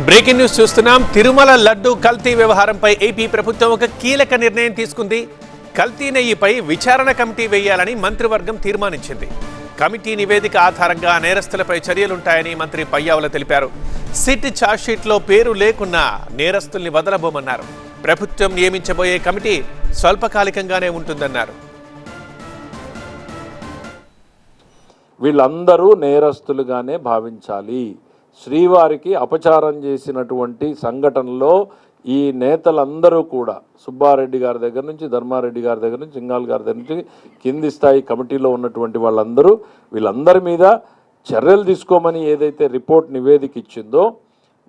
Breaking news చూస్తున్నాం. తిరుమల లడ్డు కల్తీ వ్యవహారంపై ఏపీ ప్రభుత్వం ఒక కీలక నిర్ణయం తీసుకుంది. కల్తీ నెయ్యిపై విచారణ కమిటీ వేయాలని మంత్రివర్గం తీర్మానించింది. కమిటీ నివేదిక ఆధారంగా నేరస్తులపై చర్యలుంటాయని మంత్రి పయ్యావుల తెలిపారు. సిట్ ఛార్జ్షీట్లో పేరు లేకున్నా నేరస్తుల్ని వదలబోమన్నారు. ప్రభుత్వం నియమించబోయే కమిటీ స్వల్పకాలికంగానే ఉంటుందన్నారు. వీళ్ళందరూ నేరస్తులుగానే భావించాలి. శ్రీవారికి అపచారం చేసినటువంటి సంఘటనలో ఈ నేతలందరూ కూడా సుబ్బారెడ్డి గారి దగ్గర నుంచి, ధర్మారెడ్డి గారి దగ్గర నుంచి, సింగాల్ గారి దగ్గర నుంచి కింది స్థాయి కమిటీలో ఉన్నటువంటి వీళ్ళందరి మీద చర్యలు తీసుకోమని ఏదైతే రిపోర్ట్ నివేదిక ఇచ్చిందో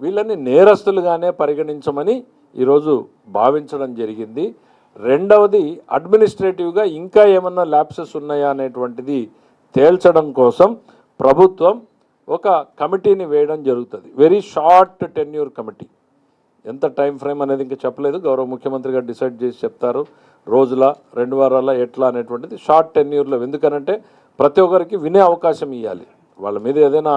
వీళ్ళని నేరస్తులుగానే పరిగణించమని ఈరోజు భావించడం జరిగింది. రెండవది, అడ్మినిస్ట్రేటివ్గా ఇంకా ఏమన్నా ల్యాప్సెస్ ఉన్నాయా అనేటువంటిది తేల్చడం కోసం ప్రభుత్వం ఒక కమిటీని వేయడం జరుగుతుంది. Very short tenure committee. ఎంత టైం ఫ్రేమ్ అనేది ఇంకా చెప్పలేదు. గౌరవ ముఖ్యమంత్రి గారు డిసైడ్ చేసి చెప్తారు. రోజుల 2 వారాల ఎట్లా అనేటువంటిది షార్ట్ టెన్యూర్లో. ఎందుకనంటే ప్రతి ఒక్కరికి వినే అవకాశం ఇవ్వాలి. వాళ్ళ మీద ఏదైనా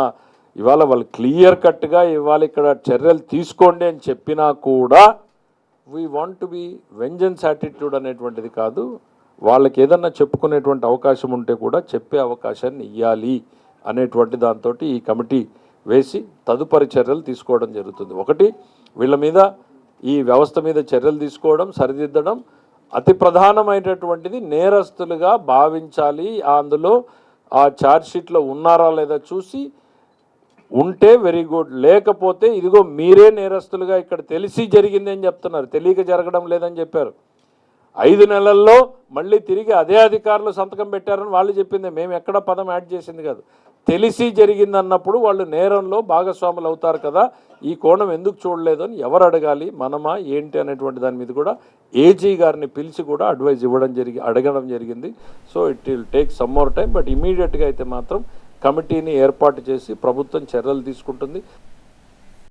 ఇవాళ వాళ్ళు క్లియర్ కట్గా ఇవాళ ఇక్కడ చర్యలు తీసుకోండి అని చెప్పినా కూడా we want to be vengeance attitude అనేటువంటిది కాదు. వాళ్ళకి ఏదన్నా చెప్పుకునేటువంటి అవకాశం ఉంటే కూడా చెప్పే అవకాశాన్ని ఇవ్వాలి అనేటువంటి దాంతో ఈ కమిటీ వేసి తదుపరి చర్యలు తీసుకోవడం జరుగుతుంది. ఒకటి, వీళ్ళ మీద ఈ వ్యవస్థ మీద చర్యలు తీసుకోవడం, సరిదిద్దడం. అతి ప్రధానమైనటువంటిది నేరస్తులుగా భావించాలి. అందులో ఆ ఛార్జ్షీట్లో ఉన్నారా లేదా చూసి ఉంటే వెరీ గుడ్, లేకపోతే ఇదిగో మీరే నేరస్తులుగా ఇక్కడ తెలిసి జరిగింది అని చెప్తున్నారు, తెలియక జరగడం లేదని చెప్పారు. 5 నెలల్లో మళ్ళీ తిరిగి అదే అధికారులు సంతకం పెట్టారని వాళ్ళు చెప్పింది. మేము ఎక్కడ పదం యాడ్ చేసింది కాదు. తెలిసి జరిగిందన్నప్పుడు వాళ్ళు నేరంలో భాగస్వాములు అవుతారు కదా. ఈ కోణం ఎందుకు చూడలేదు అని ఎవరు అడగాలి, మనమా ఏంటి అనేటువంటి దాని మీద కూడా ఏజీ గారిని పిలిచి కూడా అడ్వైజ్ అడగడం జరిగింది. So it will take some more time. But ఇమీడియట్గా అయితే మాత్రం కమిటీని ఏర్పాటు చేసి ప్రభుత్వం చర్యలు తీసుకుంటుంది.